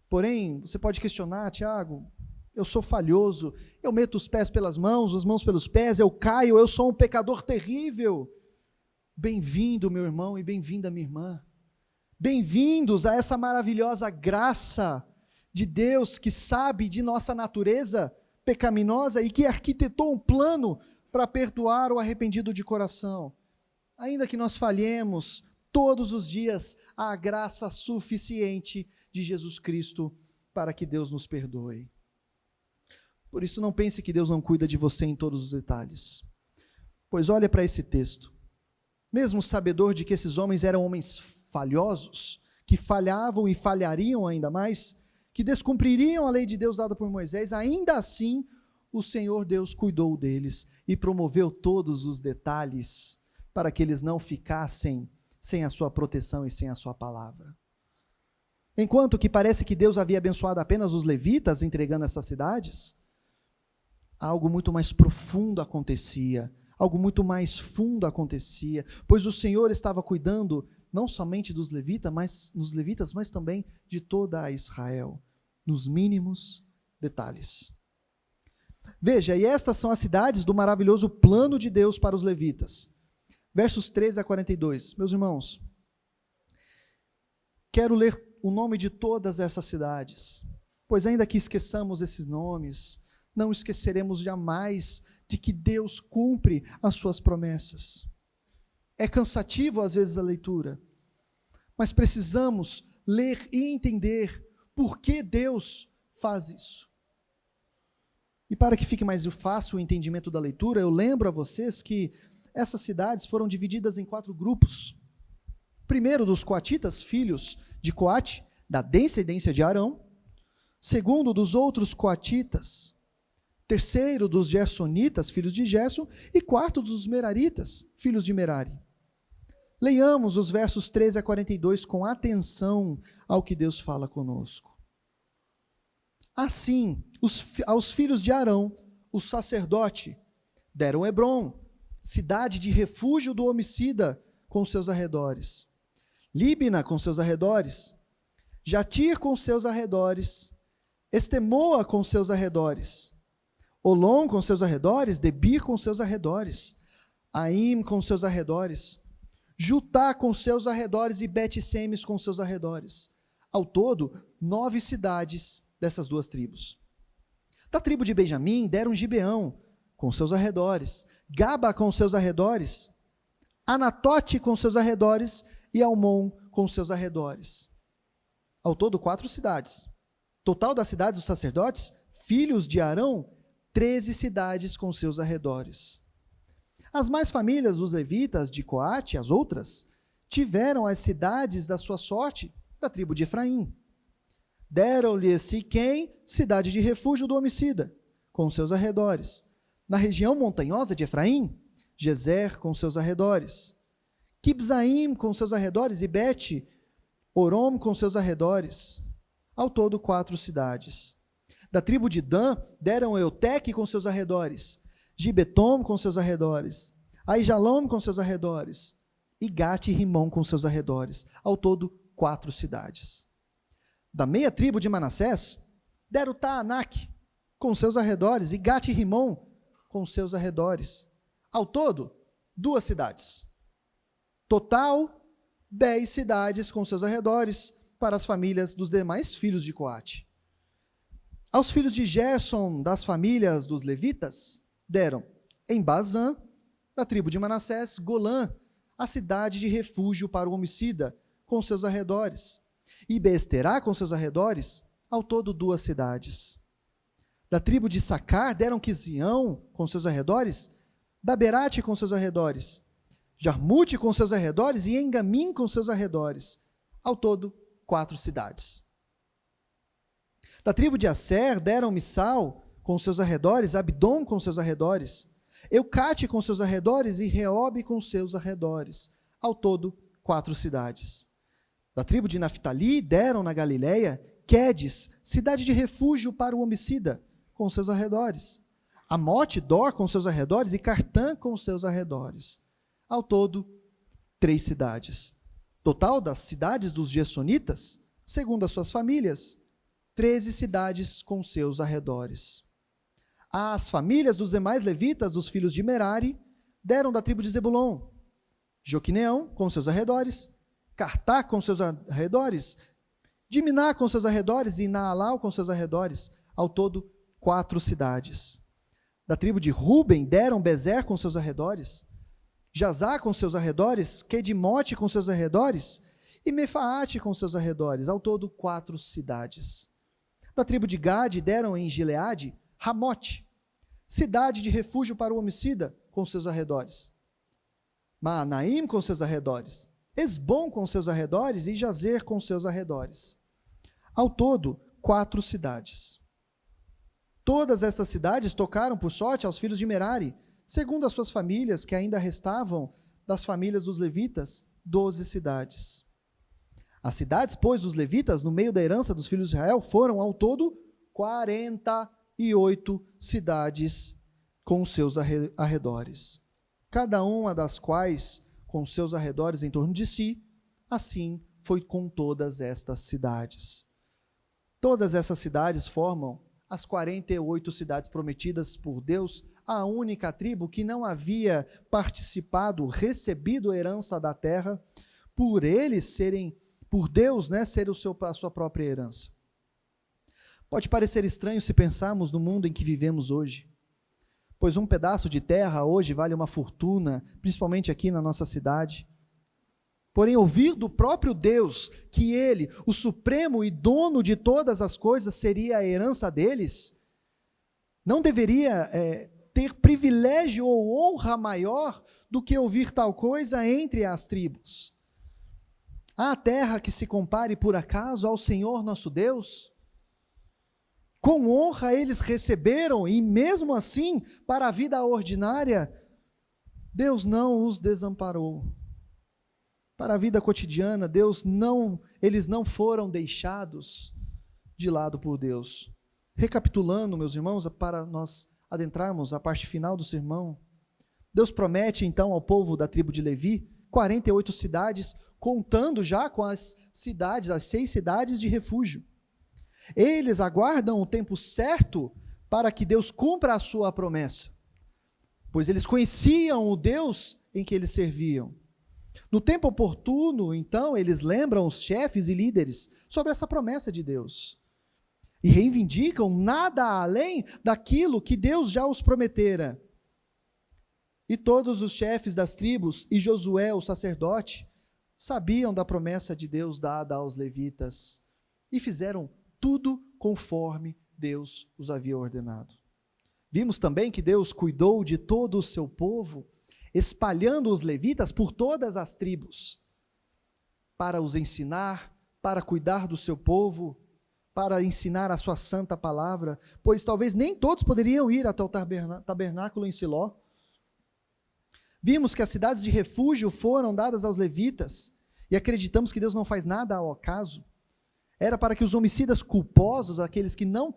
Porém, você pode questionar: Tiago, eu sou falhoso, eu meto os pés pelas mãos, as mãos pelos pés, eu caio, eu sou um pecador terrível. Bem-vindo, meu irmão, e bem-vinda, minha irmã. Bem-vindos a essa maravilhosa graça de Deus, que sabe de nossa natureza pecaminosa e que arquitetou um plano para perdoar o arrependido de coração. Ainda que nós falhemos, todos os dias há a graça suficiente de Jesus Cristo para que Deus nos perdoe. Por isso, não pense que Deus não cuida de você em todos os detalhes. Pois olha para esse texto. Mesmo sabedor de que esses homens eram homens falhosos, que falhavam e falhariam ainda mais, que descumpririam a lei de Deus dada por Moisés, ainda assim o Senhor Deus cuidou deles e promoveu todos os detalhes para que eles não ficassem sem a sua proteção e sem a sua palavra. Enquanto que parece que Deus havia abençoado apenas os levitas entregando essas cidades, algo muito mais profundo acontecia, algo muito mais fundo acontecia, pois o Senhor estava cuidando não somente dos levitas, mas também de toda a Israel, nos mínimos detalhes. Veja, e estas são as cidades do maravilhoso plano de Deus para os levitas. Versos 13 a 42. Meus irmãos, quero ler o nome de todas essas cidades, pois ainda que esqueçamos esses nomes, não esqueceremos jamais de que Deus cumpre as suas promessas. É cansativo às vezes a leitura, mas precisamos ler e entender por que Deus faz isso. E para que fique mais fácil o entendimento da leitura, eu lembro a vocês que essas cidades foram divididas em 4 grupos. Primeiro, dos coatitas, filhos de Coate, da descendência de Arão. Segundo, dos outros coatitas. Terceiro, dos gersonitas, filhos de Gerson. E quarto, dos meraritas, filhos de Merari. Leiamos os versos 13 a 42 com atenção ao que Deus fala conosco. Assim, aos filhos de Arão, o sacerdote, deram Hebrom, cidade de refúgio do homicida, com seus arredores. Líbina, com seus arredores. Jatir, com seus arredores. Estemoa, com seus arredores. Olom, com seus arredores. Debir, com seus arredores. Aim, com seus arredores. Jutá, com seus arredores. E Bet-Semes, com seus arredores. Ao todo, 9 cidades dessas 2 tribos. Da tribo de Benjamim, deram Gibeão, com seus arredores. Gaba, com seus arredores. Anatote, com seus arredores. E Almon, com seus arredores. Ao todo, 4 cidades. Total das cidades dos sacerdotes, filhos de Arão, 13 cidades com seus arredores. As mais famílias dos levitas de Coate, as outras, tiveram as cidades da sua sorte, da tribo de Efraim. Deram-lhe Siquém, cidade de refúgio do homicida, com seus arredores. Na região montanhosa de Efraim, Gezer, com seus arredores. Quibzaim, com seus arredores, e Bet-Orom, com seus arredores. Ao todo, 4 cidades. Da tribo de Dan, deram Euteque, com seus arredores. Gibetom, com seus arredores. Aijalom, com seus arredores. E Gate e Rimon, com seus arredores. Ao todo, 4 cidades. Da meia tribo de Manassés, deram Taanac, com seus arredores. E Gate e Rimon, com seus arredores. Ao todo, 2 cidades. Total, 10 cidades com seus arredores para as famílias dos demais filhos de Coate. Aos filhos de Gerson, das famílias dos levitas, deram em Bazã, da tribo de Manassés, Golã, a cidade de refúgio para o homicida, com seus arredores. E Beesterá, com seus arredores, ao todo 2 cidades. Da tribo de Issacar deram Quizião com seus arredores, Daberate com seus arredores, Jarmute com seus arredores e Engamim com seus arredores. Ao todo, 4 cidades. Da tribo de Asser deram Missal com seus arredores, Abdom com seus arredores, Eucate com seus arredores e Reobe com seus arredores. Ao todo, 4 cidades. Da tribo de Naftali deram na Galileia Quedes, cidade de refúgio para o homicida, com seus arredores, Amote, Dor com seus arredores e Cartã com seus arredores. Ao todo, 3 cidades. Total das cidades dos Gersonitas, segundo as suas famílias, 13 cidades com seus arredores. As famílias dos demais levitas, dos filhos de Merari, deram da tribo de Zebulon, Joquineão com seus arredores, Cartá com seus arredores, Diminá com seus arredores e Naalau com seus arredores, ao todo 4 cidades. Da tribo de Ruben deram Bezer com seus arredores, Jazá com seus arredores, Quedimote com seus arredores e Mefaate com seus arredores, ao todo 4 cidades. Da tribo de Gade deram em Gileade Ramote, cidade de refúgio para o homicida, com seus arredores, Maanaim com seus arredores, Esbom com seus arredores e Jazer com seus arredores. Ao todo, 4 cidades. Todas estas cidades tocaram por sorte aos filhos de Merari, segundo as suas famílias, que ainda restavam das famílias dos levitas, 12 cidades. As cidades, pois, dos levitas, no meio da herança dos filhos de Israel, foram ao todo 48 cidades com seus arredores, cada uma das quais com seus arredores em torno de si. Assim foi com todas estas cidades. Todas essas cidades formam as 48 cidades prometidas por Deus, a única tribo que não havia participado, recebido a herança da terra, por Deus, ser a sua própria herança. Pode parecer estranho se pensarmos no mundo em que vivemos hoje, pois um pedaço de terra hoje vale uma fortuna, principalmente aqui na nossa cidade. Porém, ouvir do próprio Deus que Ele, o supremo e dono de todas as coisas, seria a herança deles, não deveria ter privilégio ou honra maior do que ouvir tal coisa entre as tribos. Há terra que se compare por acaso ao Senhor nosso Deus? Com honra eles receberam, e mesmo assim, para a vida ordinária, Deus não os desamparou. Para a vida cotidiana, eles não foram deixados de lado por Deus. Recapitulando, meus irmãos, para nós adentrarmos a parte final do sermão, Deus promete então ao povo da tribo de Levi 48 cidades, contando já com as 6 cidades de refúgio. Eles aguardam o tempo certo para que Deus cumpra a sua promessa, pois eles conheciam o Deus em que eles serviam. No tempo oportuno, então, eles lembram os chefes e líderes sobre essa promessa de Deus e reivindicam nada além daquilo que Deus já os prometera. E todos os chefes das tribos e Josué, o sacerdote, sabiam da promessa de Deus dada aos levitas e fizeram tudo conforme Deus os havia ordenado. Vimos também que Deus cuidou de todo o seu povo, espalhando os levitas por todas as tribos, para os ensinar, para cuidar do seu povo, para ensinar a sua santa palavra, pois talvez nem todos poderiam ir até o tabernáculo em Siló. Vimos que as cidades de refúgio foram dadas aos levitas, e acreditamos que Deus não faz nada ao acaso. Era para que os homicidas culposos, aqueles que não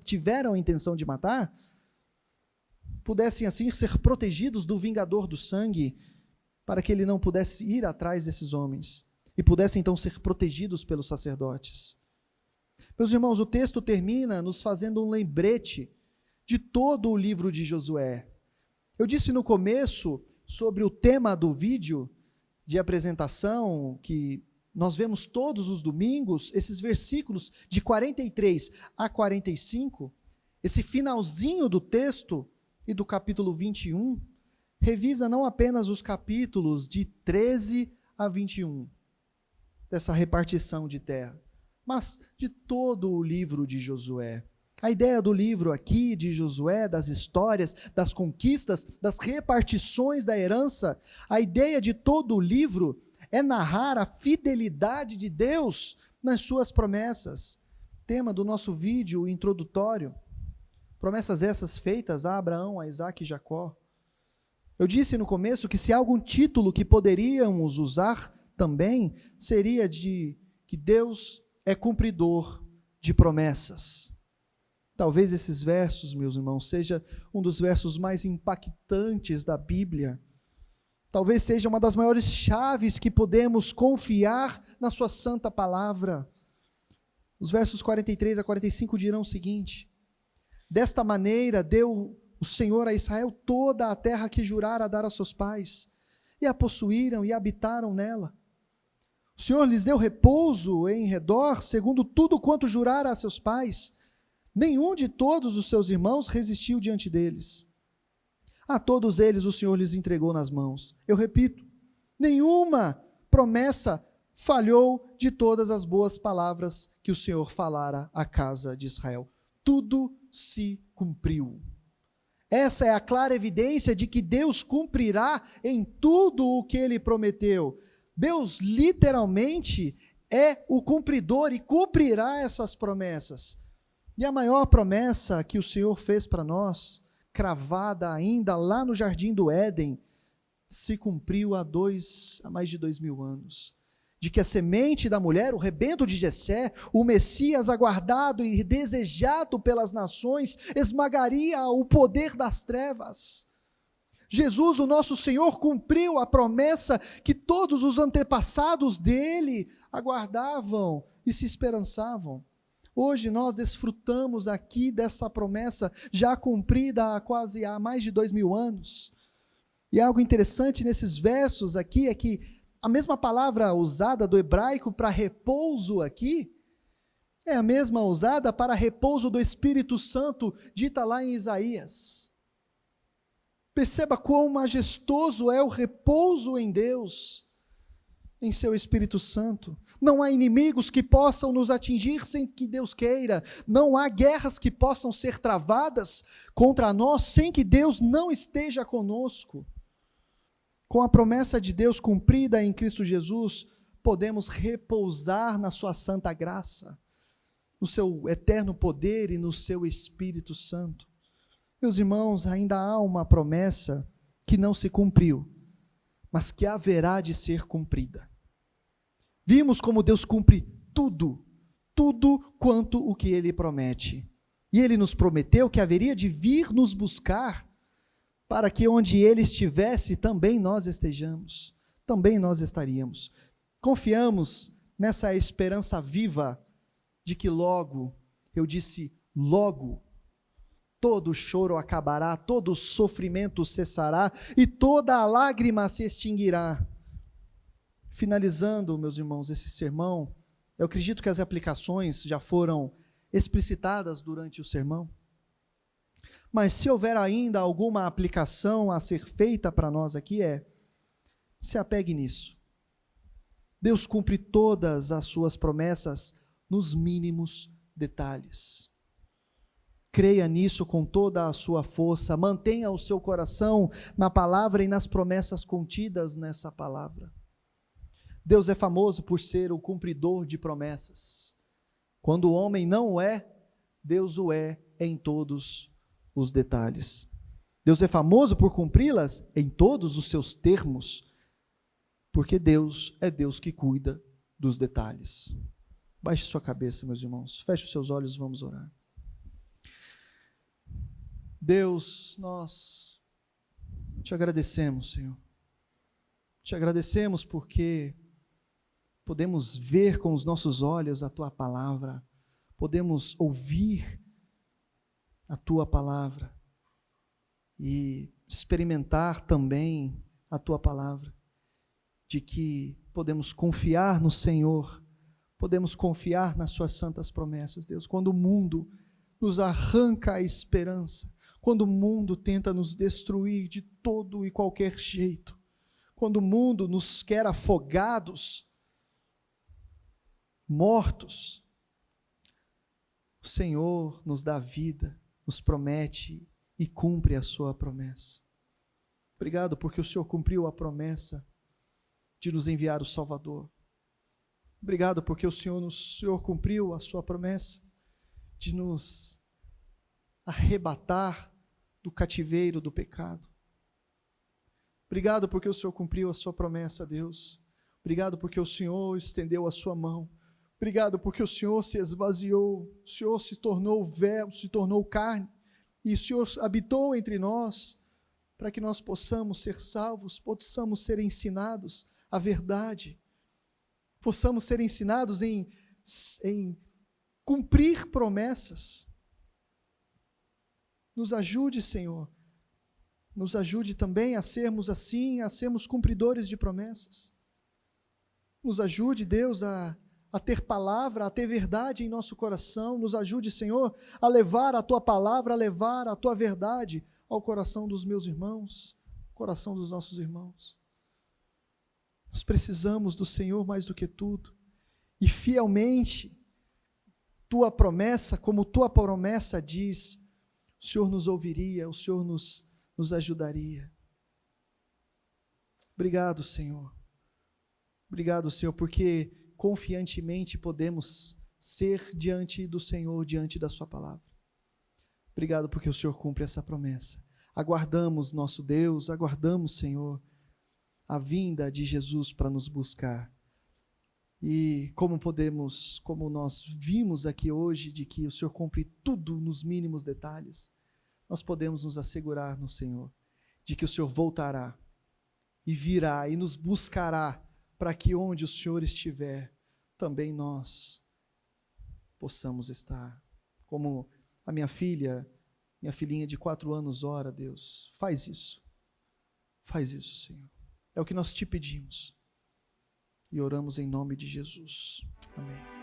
tiveram a intenção de matar, pudessem assim ser protegidos do vingador do sangue, para que ele não pudesse ir atrás desses homens, e pudessem então ser protegidos pelos sacerdotes. Meus irmãos, o texto termina nos fazendo um lembrete de todo o livro de Josué. Eu disse no começo sobre o tema do vídeo de apresentação, que nós vemos todos os domingos, esses versículos de 43 a 45, esse finalzinho do texto e do capítulo 21, revisa não apenas os capítulos de 13 a 21, dessa repartição de terra, mas de todo o livro de Josué. A ideia do livro aqui de Josué, das histórias, das conquistas, das repartições da herança, a ideia de todo o livro é narrar a fidelidade de Deus nas suas promessas. Tema do nosso vídeo introdutório. Promessas essas feitas a Abraão, a Isaque e Jacó. Eu disse no começo que se há algum título que poderíamos usar também, seria de que Deus é cumpridor de promessas. Talvez esses versos, meus irmãos, seja um dos versos mais impactantes da Bíblia. Talvez seja uma das maiores chaves que podemos confiar na sua santa palavra. Os versos 43 a 45 dirão o seguinte: desta maneira deu o Senhor a Israel toda a terra que jurara dar a seus pais, e a possuíram e habitaram nela. O Senhor lhes deu repouso em redor, segundo tudo quanto jurara a seus pais. Nenhum de todos os seus irmãos resistiu diante deles. A todos eles o Senhor lhes entregou nas mãos. Eu repito, nenhuma promessa falhou de todas as boas palavras que o Senhor falara à casa de Israel. Tudo se cumpriu. Essa é a clara evidência de que Deus cumprirá em tudo o que Ele prometeu. Deus literalmente é o cumpridor e cumprirá essas promessas. E a maior promessa que o Senhor fez para nós, cravada ainda lá no Jardim do Éden, se cumpriu há mais de 2000 anos. De que a semente da mulher, o rebento de Jessé, o Messias aguardado e desejado pelas nações, esmagaria o poder das trevas. Jesus, o nosso Senhor, cumpriu a promessa que todos os antepassados dele aguardavam e se esperançavam. Hoje nós desfrutamos aqui dessa promessa já cumprida há mais de 2000 anos. E algo interessante nesses versos aqui é que a mesma palavra usada do hebraico para repouso aqui é a mesma usada para repouso do Espírito Santo, dita lá em Isaías. Perceba quão majestoso é o repouso em Deus, em seu Espírito Santo. Não há inimigos que possam nos atingir sem que Deus queira. Não há guerras que possam ser travadas contra nós sem que Deus não esteja conosco. Com a promessa de Deus cumprida em Cristo Jesus, podemos repousar na sua santa graça, no seu eterno poder e no seu Espírito Santo. Meus irmãos, ainda há uma promessa que não se cumpriu, mas que haverá de ser cumprida. Vimos como Deus cumpre tudo quanto o que Ele promete. E Ele nos prometeu que haveria de vir nos buscar, para que onde Ele estivesse, também nós estejamos, também nós estaríamos. Confiamos nessa esperança viva, de que logo, eu disse logo, todo choro acabará, todo sofrimento cessará e toda a lágrima se extinguirá. Finalizando, meus irmãos, esse sermão, eu acredito que as aplicações já foram explicitadas durante o sermão, mas se houver ainda alguma aplicação a ser feita para nós aqui, se apegue nisso. Deus cumpre todas as suas promessas nos mínimos detalhes. Creia nisso com toda a sua força, mantenha o seu coração na palavra e nas promessas contidas nessa palavra. Deus é famoso por ser o cumpridor de promessas. Quando o homem não o é, Deus o é em todos os detalhes. Deus é famoso por cumpri-las em todos os seus termos, porque Deus é Deus que cuida dos detalhes. Baixe sua cabeça, meus irmãos, feche os seus olhos, vamos orar. Deus, nós te agradecemos, Senhor. Te agradecemos porque podemos ver com os nossos olhos a Tua palavra, podemos ouvir a Tua palavra e experimentar também a Tua palavra, de que podemos confiar no Senhor, podemos confiar nas Suas santas promessas, Deus. Quando o mundo nos arranca a esperança, quando o mundo tenta nos destruir de todo e qualquer jeito, quando o mundo nos quer afogados, mortos, o O Senhor nos dá vida, nos promete e cumpre a sua promessa. Obrigado porque o Senhor cumpriu a promessa de nos enviar o Salvador. Obrigado porque o Senhor cumpriu a sua promessa de nos arrebatar do cativeiro do pecado. Obrigado porque o Senhor cumpriu a sua promessa, Deus. Obrigado porque o Senhor estendeu a sua mão. Obrigado porque o Senhor se esvaziou, o Senhor se tornou verbo, se tornou carne, e o Senhor habitou entre nós, para que nós possamos ser salvos, possamos ser ensinados a verdade, possamos ser ensinados em cumprir promessas. Nos ajude, Senhor, nos ajude também a sermos assim, a sermos cumpridores de promessas. Nos ajude, Deus, a ter palavra, a ter verdade em nosso coração. Nos ajude, Senhor, a levar a Tua palavra, a levar a Tua verdade ao coração dos meus irmãos, ao coração dos nossos irmãos. Nós precisamos do Senhor mais do que tudo. E fielmente, Tua promessa, como Tua promessa diz, o Senhor nos ouviria, o Senhor nos ajudaria. Obrigado, Senhor. Obrigado, Senhor, porque confiantemente podemos ser diante do Senhor, diante da sua palavra. Obrigado porque o Senhor cumpre essa promessa. Aguardamos nosso Deus, aguardamos, Senhor, a vinda de Jesus para nos buscar. E como nós vimos aqui hoje, de que o Senhor cumpre tudo nos mínimos detalhes, nós podemos nos assegurar no Senhor, de que o Senhor voltará e virá e nos buscará, para que onde o Senhor estiver, também nós possamos estar. Como a minha filhinha de 4 anos ora, Deus, faz isso, Senhor. É o que nós te pedimos e oramos em nome de Jesus. Amém.